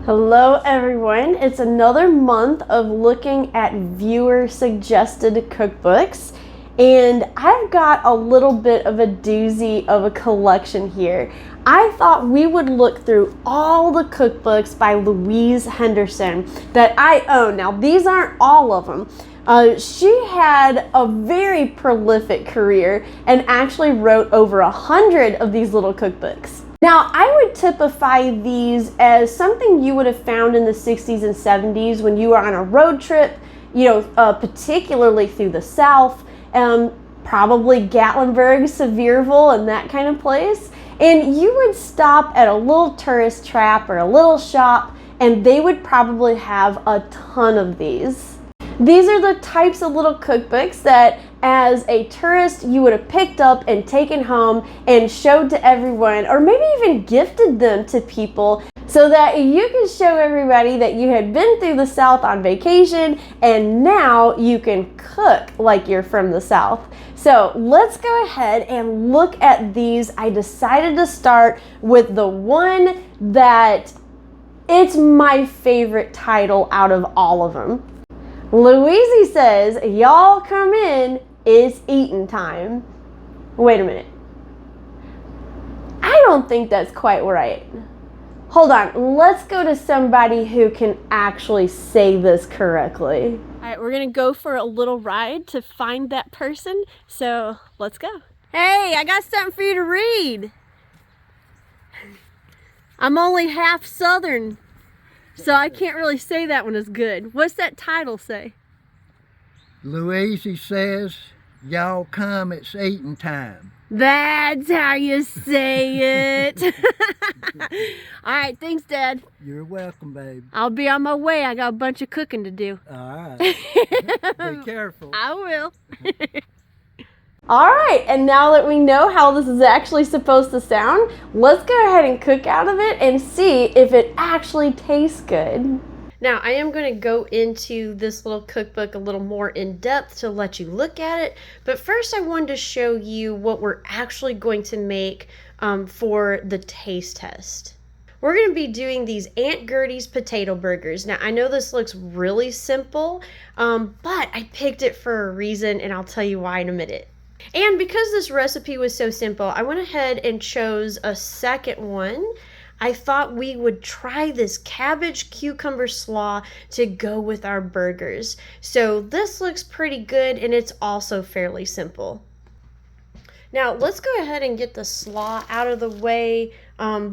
Hello everyone, it's another month of looking at viewer suggested cookbooks, and I've got a little bit of a doozy of a collection here. I thought we would look through all the cookbooks by Louise Henderson that I own. Now these aren't all of them. She had a very prolific career and actually wrote over 100 of these little cookbooks. Now, I would typify these as something you would have found in the 60s and 70s when you were on a road trip, particularly through the South, probably Gatlinburg, Sevierville, and that kind of place. And you would stop at a little tourist trap or a little shop, and they would probably have a ton of these. These are the types of little cookbooks that as a tourist you would have picked up and taken home and showed to everyone, or maybe even gifted them to people so that you can show everybody that you had been through the South on vacation and now you can cook like you're from the South. So let's go ahead and look at these. I decided to start with the one that it's my favorite title out of all of them. Luizie says, "Y'all come in, it's eating time." Wait a minute. I don't think that's quite right. Hold on, let's go to somebody who can actually say this correctly. All right, we're gonna go for a little ride to find that person, so let's go. Hey, I got something for you to read. I'm only half Southern, so I can't really say that one is good. What's that title say? Luizie says, "Y'all come, it's eating time." That's how you say it. All right, thanks, Dad. You're welcome, babe. I'll be on my way. I got a bunch of cooking to do. All right. Be careful. I will. All right, and now that we know how this is actually supposed to sound, let's go ahead and cook out of it and see if it actually tastes good. Now, I am going to go into this little cookbook a little more in depth to let you look at it, but first I wanted to show you what we're actually going to make for the taste test. We're going to be doing these Aunt Gertie's potato burgers. Now, I know this looks really simple, but I picked it for a reason, and I'll tell you why in a minute. And because this recipe was so simple, I went ahead and chose a second one. I thought we would try this cabbage cucumber slaw to go with our burgers. So this looks pretty good, and it's also fairly simple. Now let's go ahead and get the slaw out of the way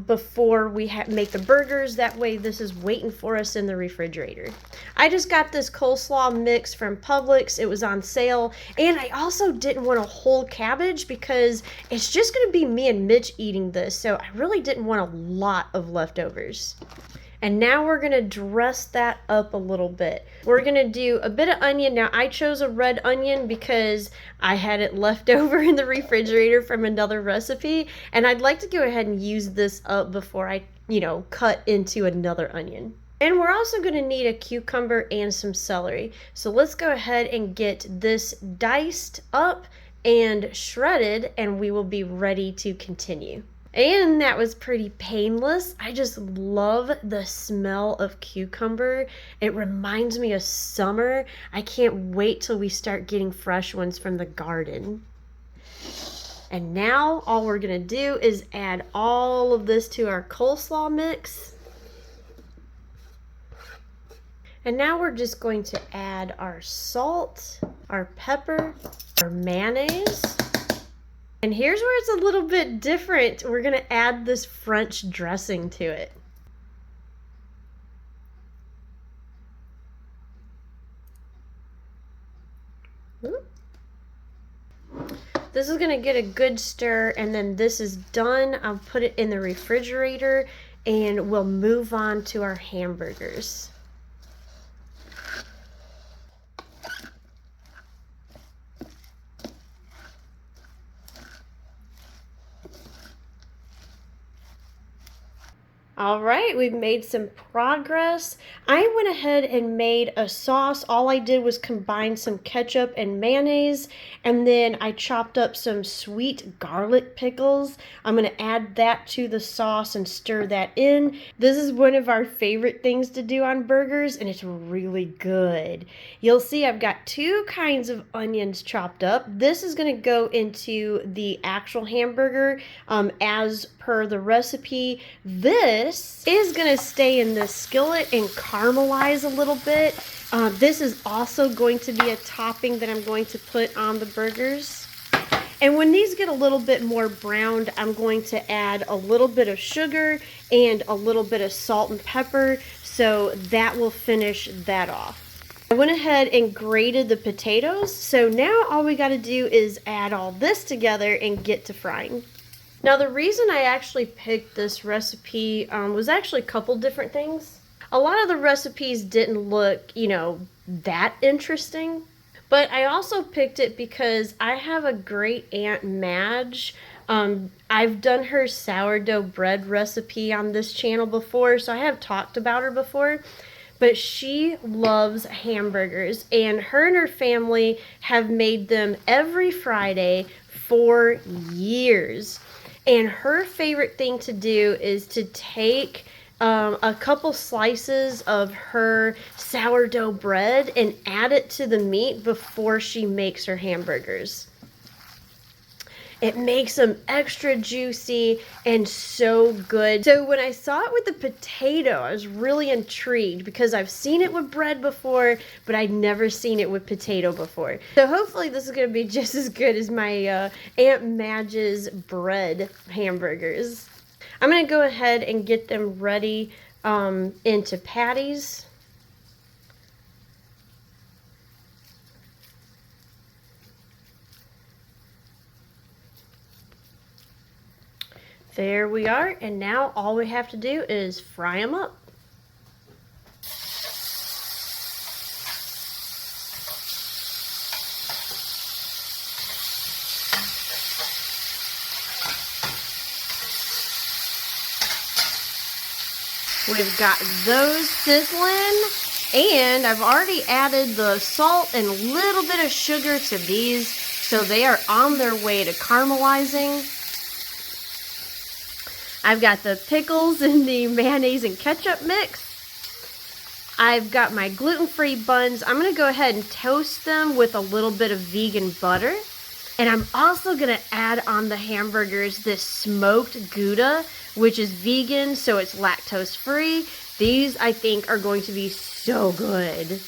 before we make the burgers. That way this is waiting for us in the refrigerator. I just got this coleslaw mix from Publix. It was on sale, and I also didn't want a whole cabbage because it's just going to be me and Mitch eating this, so I really didn't want a lot of leftovers. And now we're gonna dress that up a little bit. We're gonna do a bit of onion. Now I chose a red onion because I had it left over in the refrigerator from another recipe, and I'd like to go ahead and use this up before I, cut into another onion. And we're also gonna need a cucumber and some celery. So let's go ahead and get this diced up and shredded, and we will be ready to continue. And that was pretty painless. I just love the smell of cucumber. It reminds me of summer. I can't wait till we start getting fresh ones from the garden. And now all we're gonna do is add all of this to our coleslaw mix. And now we're just going to add our salt, our pepper, our mayonnaise. And here's where it's a little bit different. We're gonna add this French dressing to it. This is gonna get a good stir, and then this is done. I'll put it in the refrigerator, and we'll move on to our hamburgers. All right, we've made some progress. I went ahead and made a sauce. All I did was combine some ketchup and mayonnaise, and then I chopped up some sweet garlic pickles. I'm going to add that to the sauce and stir that in. This is one of our favorite things to do on burgers, and it's really good. You'll see I've got two kinds of onions chopped up. This is going to go into the actual hamburger as per the recipe. This is going to stay in the skillet and caramelize a little bit. This is also going to be a topping that I'm going to put on the burgers. And when these get a little bit more browned, I'm going to add a little bit of sugar and a little bit of salt and pepper, so that will finish that off. I went ahead and grated the potatoes, so now all we got to do is add all this together and get to frying. Now, the reason I actually picked this recipe was actually a couple different things. A lot of the recipes didn't look, that interesting. But I also picked it because I have a great Aunt Madge. I've done her sourdough bread recipe on this channel before, so I have talked about her before. But she loves hamburgers, and her family have made them every Friday for years. And her favorite thing to do is to take a couple slices of her sourdough bread and add it to the meat before she makes her hamburgers. It makes them extra juicy and so good. So when I saw it with the potato, I was really intrigued because I've seen it with bread before, but I'd never seen it with potato before. So hopefully this is going to be just as good as my Aunt Madge's bread hamburgers. I'm going to go ahead and get them ready into patties. There we are, and now all we have to do is fry them up. We've got those sizzling, and I've already added the salt and a little bit of sugar to these, so they are on their way to caramelizing. I've got the pickles and the mayonnaise and ketchup mix. I've got my gluten-free buns. I'm going to go ahead and toast them with a little bit of vegan butter. And I'm also going to add on the hamburgers this smoked Gouda, which is vegan, so it's lactose-free. These, I think, are going to be so good.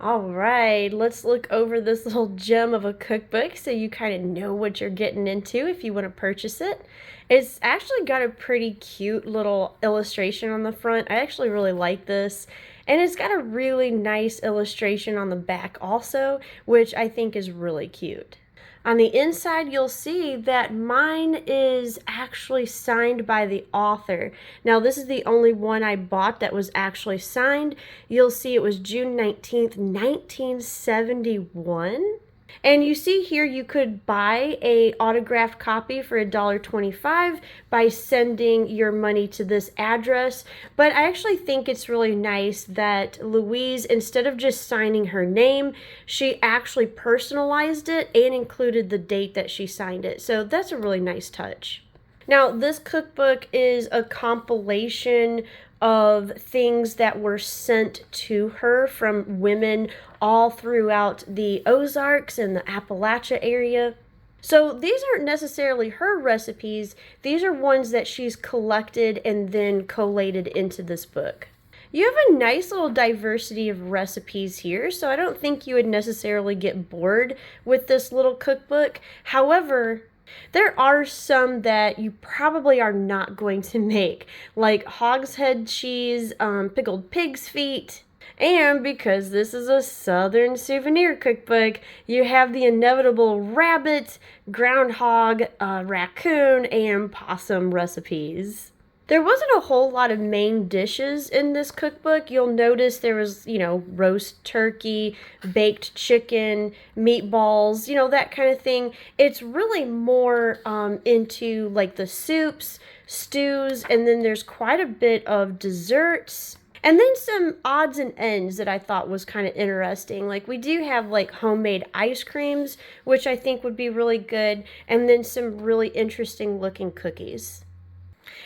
All right, let's look over this little gem of a cookbook so you kind of know what you're getting into if you want to purchase it. It's actually got a pretty cute little illustration on the front. I actually really like this. And it's got a really nice illustration on the back also, which I think is really cute. On the inside, you'll see that mine is actually signed by the author. Now, this is the only one I bought that was actually signed. You'll see it was June 19th, 1971. And you see here you could buy a autographed copy for $1.25 by sending your money to this address. But I actually think it's really nice that Louise, instead of just signing her name, she actually personalized it and included the date that she signed it. So that's a really nice touch. Now, this cookbook is a compilation of things that were sent to her from women all throughout the Ozarks and the Appalachia area. So these aren't necessarily her recipes. These are ones that she's collected and then collated into this book. You have a nice little diversity of recipes here, so I don't think you would necessarily get bored with this little cookbook. However, there are some that you probably are not going to make, like hogshead cheese, pickled pig's feet, and because this is a Southern Souvenir Cookbook, you have the inevitable rabbit, groundhog, raccoon, and possum recipes. There wasn't a whole lot of main dishes in this cookbook. You'll notice there was, roast turkey, baked chicken, meatballs, that kind of thing. It's really more into like the soups, stews, and then there's quite a bit of desserts. And then some odds and ends that I thought was kind of interesting. Like we do have like homemade ice creams, which I think would be really good. And then some really interesting looking cookies.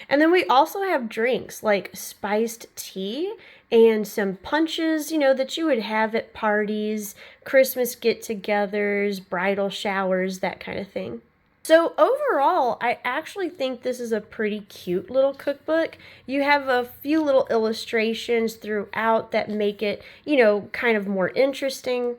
And then we also have drinks like spiced tea and some punches, you know, that you would have at parties, Christmas get-togethers, bridal showers, that kind of thing. So overall, I actually think this is a pretty cute little cookbook. You have a few little illustrations throughout that make it, you know, kind of more interesting.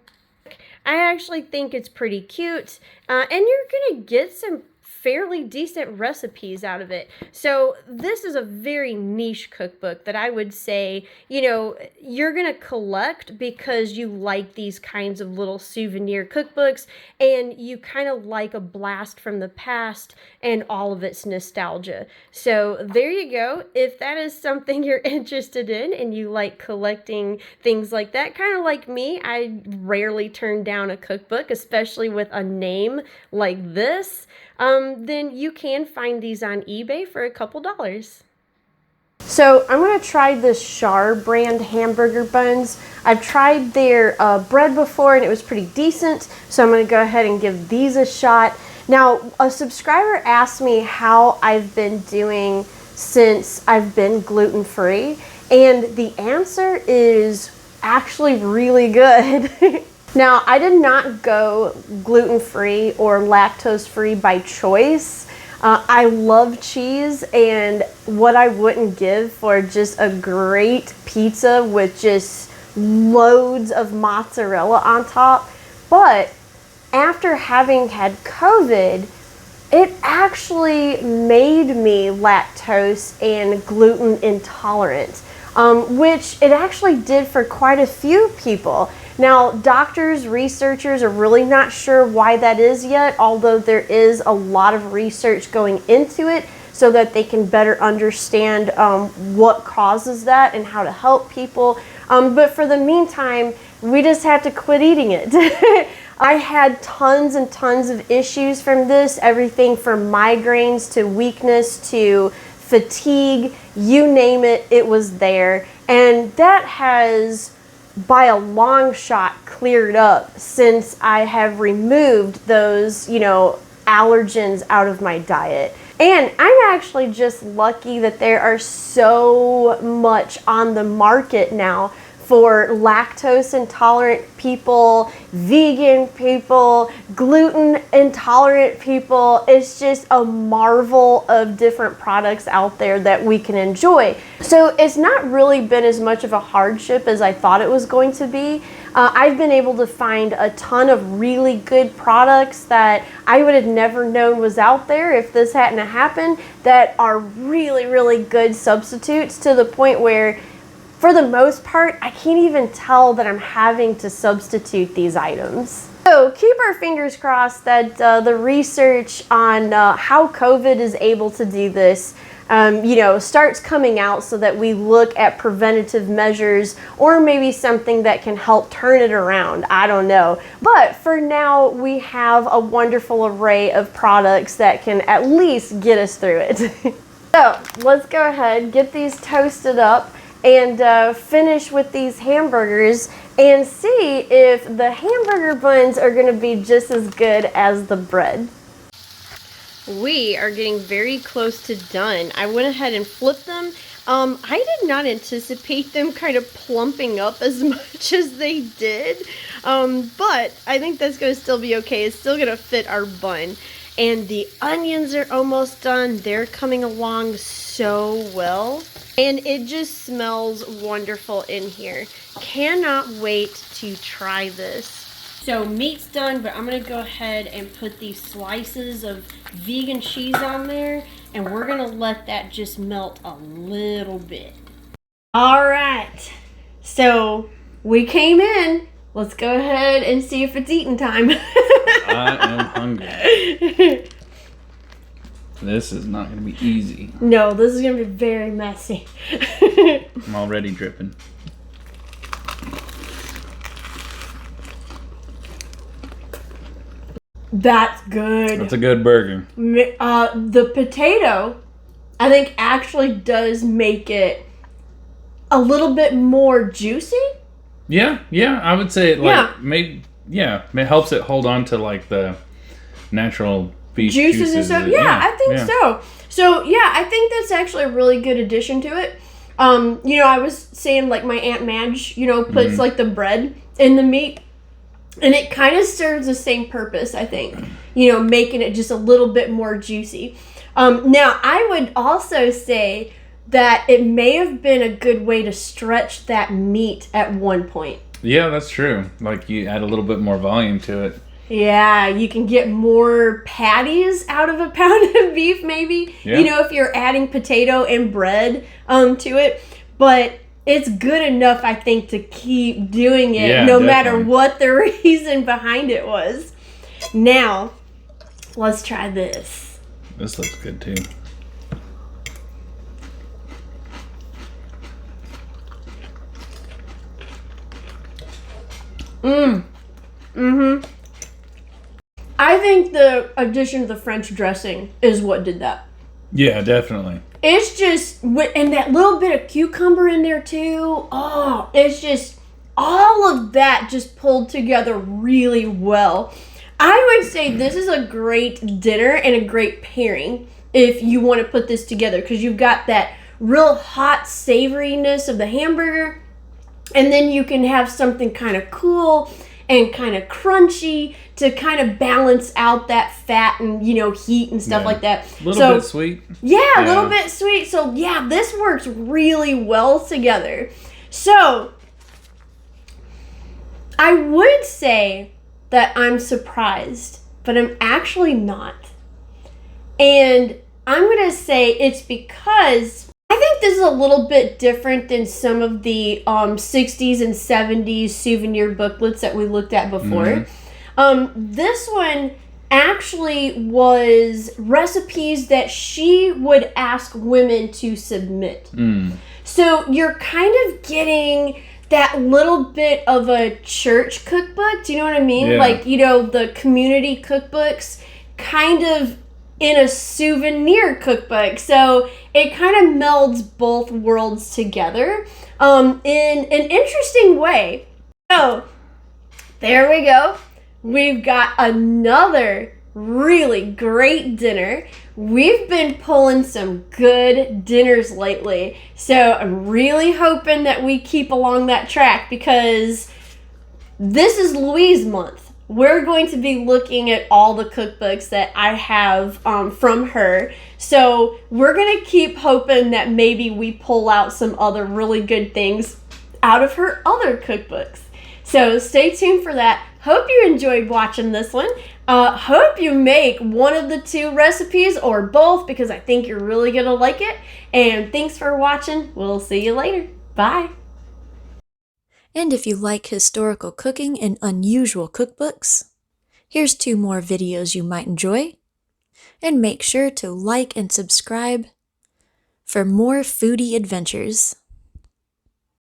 I actually think it's pretty cute, and you're gonna get some fairly decent recipes out of it. So this is a very niche cookbook that I would say, you know, you're gonna collect because you like these kinds of little souvenir cookbooks and you kind of like a blast from the past and all of its nostalgia. So there you go. If that is something you're interested in and you like collecting things like that, kind of like me, I rarely turn down a cookbook, especially with a name like this. Then you can find these on eBay for a couple dollars. So I'm going to try this Char brand hamburger buns. I've tried their bread before and it was pretty decent, so I'm going to go ahead and give these a shot. Now, a subscriber asked me how I've been doing since I've been gluten-free, and the answer is actually really good. Now, I did not go gluten-free or lactose-free by choice. I love cheese, and what I wouldn't give for just a great pizza with just loads of mozzarella on top. But after having had COVID, it actually made me lactose and gluten intolerant, which it actually did for quite a few people. Now, doctors, researchers are really not sure why that is yet, although there is a lot of research going into it so that they can better understand what causes that and how to help people. But for the meantime, we just have to quit eating it. I had tons and tons of issues from this, everything from migraines to weakness to fatigue, you name it, it was there. And that has, by a long shot, cleared up since I have removed those, you know, allergens out of my diet. And I'm actually just lucky that there are so much on the market now for lactose intolerant people, vegan people, gluten intolerant people. It's just a marvel of different products out there that we can enjoy. So it's not really been as much of a hardship as I thought it was going to be. I've been able to find a ton of really good products that I would have never known was out there if this hadn't happened, that are really, really good substitutes, to the point where for the most part, I can't even tell that I'm having to substitute these items. So keep our fingers crossed that the research on how COVID is able to do this, you know, starts coming out so that we look at preventative measures or maybe something that can help turn it around. I don't know. But for now, we have a wonderful array of products that can at least get us through it. So let's go ahead, get these toasted up, and finish with these hamburgers and see if the hamburger buns are going to be just as good as the bread. We are getting very close to done. I went ahead and flipped them. I did not anticipate them kind of plumping up as much as they did, but I think that's going to still be okay. It's still going to fit our bun. And the onions are almost done. They're coming along so well. And it just smells wonderful in here. Cannot wait to try this. So meat's done, but I'm gonna go ahead and put these slices of vegan cheese on there, and we're gonna let that just melt a little bit. All right, so we came in. Let's go ahead and see if it's eating time. I am hungry. This is not going to be easy. No, this is going to be very messy. I'm already dripping. That's good. That's a good burger. The potato I think actually does make it a little bit more juicy. Yeah, I would say it it helps it hold on to like the natural beef juices and stuff. Yeah, I think so. So yeah, I think that's actually a really good addition to it. I was saying like my Aunt Madge, puts like the bread in the meat, and it kind of serves the same purpose, I think. Making it just a little bit more juicy. Now, I would also say that it may have been a good way to stretch that meat at one point. Yeah, that's true. Like you add a little bit more volume to it. Yeah, you can get more patties out of a pound of beef, maybe. Yeah. If you're adding potato and bread to it. But it's good enough, I think, to keep doing it no matter what the reason behind it was. Now, let's try this. This looks good too. I think the addition of the French dressing is what did that. Yeah, definitely. It's just, and that little bit of cucumber in there too. Oh, it's just, all of that just pulled together really well. I would say this is a great dinner and a great pairing if you want to put this together, because you've got that real hot savoriness of the hamburger, and then you can have something kind of cool and kind of crunchy to kind of balance out that fat and, heat and stuff like that. A little bit sweet. Yeah, a little bit sweet. So, yeah, this works really well together. So, I would say that I'm surprised, but I'm actually not. And I'm going to say it's because I think this is a little bit different than some of the 60s and 70s souvenir booklets that we looked at before. This one actually was recipes that she would ask women to submit. So you're kind of getting that little bit of a church cookbook. Do you know what I mean? Yeah. Like, the community cookbooks kind of in a souvenir cookbook. So it kind of melds both worlds together in an interesting way. So there we go. We've got another really great dinner. We've been pulling some good dinners lately. So I'm really hoping that we keep along that track, because this is Louise month. We're going to be looking at all the cookbooks that I have from her. So we're going to keep hoping that maybe we pull out some other really good things out of her other cookbooks. So stay tuned for that. Hope you enjoyed watching this one. Hope you make one of the two recipes or both, because I think you're really going to like it. And thanks for watching. We'll see you later. Bye. And if you like historical cooking and unusual cookbooks, here's 2 more videos you might enjoy. And make sure to like and subscribe for more foodie adventures.